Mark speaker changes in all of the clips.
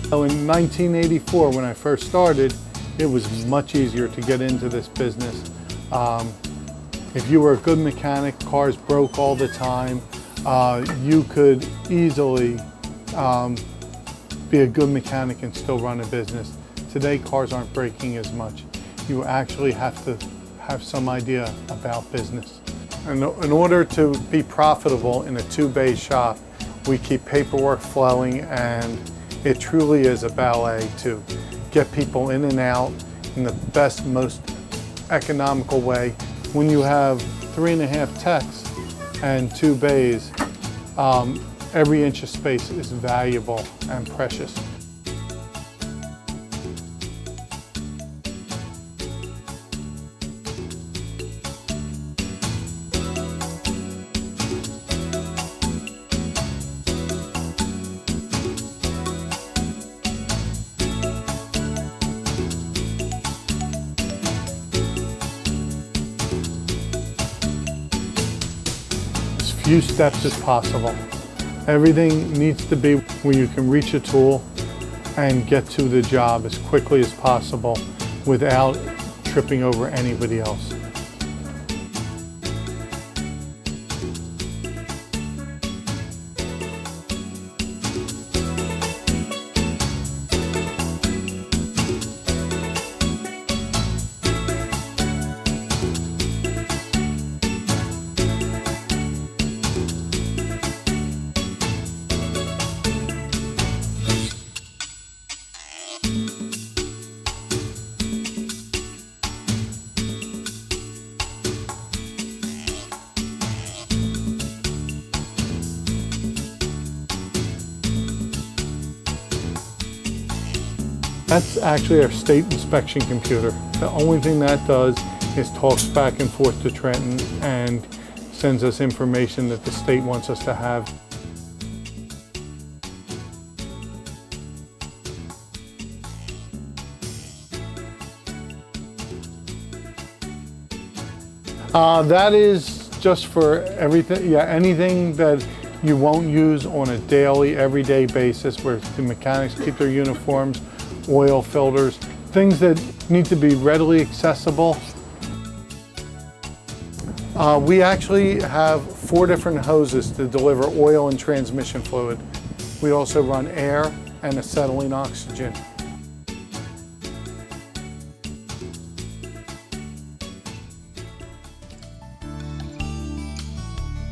Speaker 1: So in 1984, when I first started, it was much easier to get into this business. If you were a good mechanic, cars broke all the time, you could easily be a good mechanic and still run a business. Today, cars aren't breaking as much. You actually have to have some idea about business. And in order to be profitable in a two-bay shop, we keep paperwork flowing, and it truly is a ballet to get people in and out in the best, most economical way. When you have 3.5 techs and 2 bays, every inch of space is valuable and precious. Few steps as possible. Everything needs to be where you can reach a tool and get to the job as quickly as possible without tripping over anybody else. That's actually our state inspection computer. The only thing that does is talks back and forth to Trenton and sends us information that the state wants us to have. That is just for everything, anything that you won't use on a daily, everyday basis, where the mechanics keep their uniforms, oil filters, things that need to be readily accessible. We actually have 4 different hoses to deliver oil and transmission fluid. We also run air and acetylene oxygen.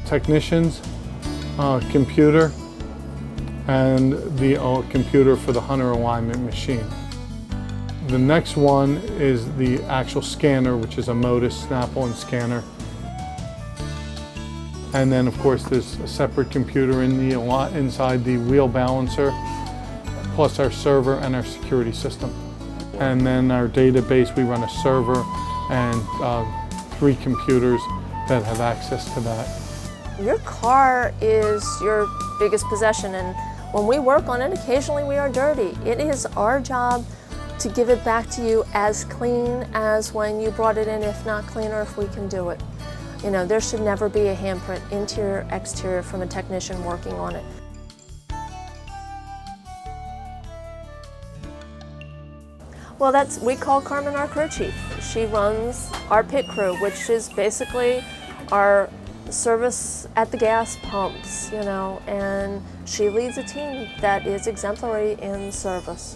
Speaker 1: Technicians, computer, and the computer for the Hunter alignment machine. The next one is the actual scanner, which is a Modus Snap-on scanner. And then of course there's a separate computer inside the wheel balancer, plus our server and our security system. And then our database, we run a server and 3 computers that have access to that.
Speaker 2: Your car is your biggest possession, and when we work on it, occasionally we are dirty. It is our job to give it back to you as clean as when you brought it in, if not cleaner if we can do it. You know, there should never be a handprint, interior, exterior, from a technician working on it. Well, we call Carmen our crew chief. She runs our pit crew, which is basically our service at the gas pumps, and she leads a team that is exemplary in service,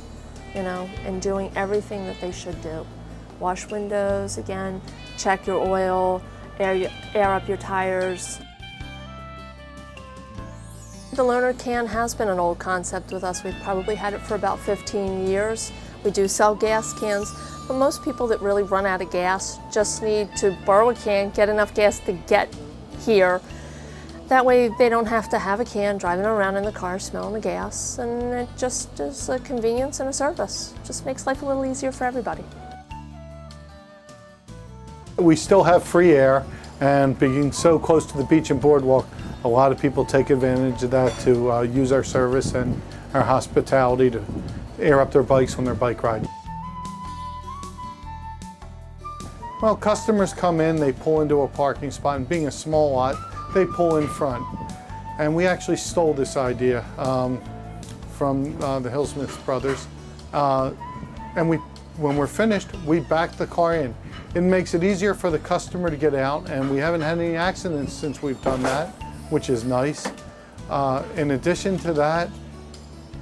Speaker 2: and doing everything that they should do. Wash windows, again, check your oil, air up your tires. The loaner can has been an old concept with us. We've probably had it for about 15 years. We do sell gas cans, but most people that really run out of gas just need to borrow a can, get enough gas to get here. That way they don't have to have a can driving around in the car smelling the gas, and it just is a convenience and a service. Just makes life a little easier for everybody.
Speaker 1: We still have free air, and being so close to the beach and boardwalk, a lot of people take advantage of that to use our service and our hospitality to air up their bikes on their bike ride. Well, customers come in, they pull into a parking spot, and being a small lot, they pull in front. And we actually stole this idea from the Hillsmith brothers. And when we're finished, we back the car in. It makes it easier for the customer to get out, and we haven't had any accidents since we've done that, which is nice. In addition to that,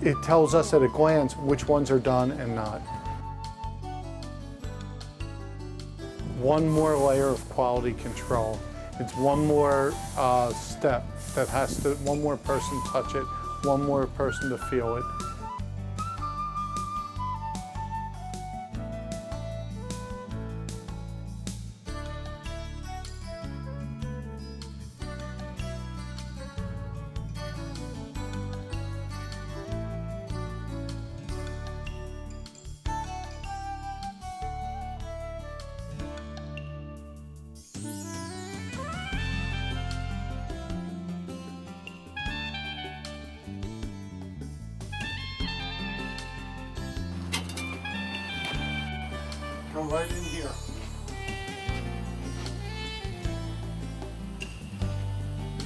Speaker 1: it tells us at a glance which ones are done and not. One more layer of quality control. It's one more step that has to, one more person touch it, one more person to feel it. Come right in here.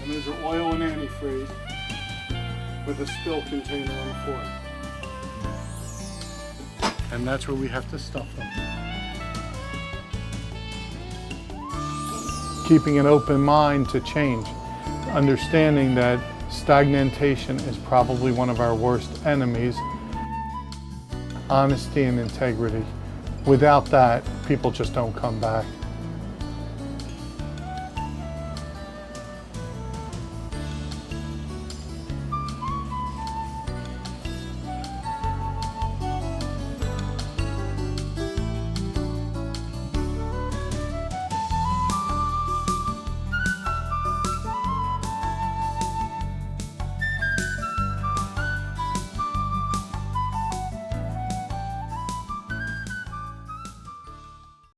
Speaker 1: And there's your oil and antifreeze with a spill container on the floor. And that's where we have to stuff them. Keeping an open mind to change, understanding that stagnation is probably one of our worst enemies. Honesty and integrity. Without that, people just don't come back.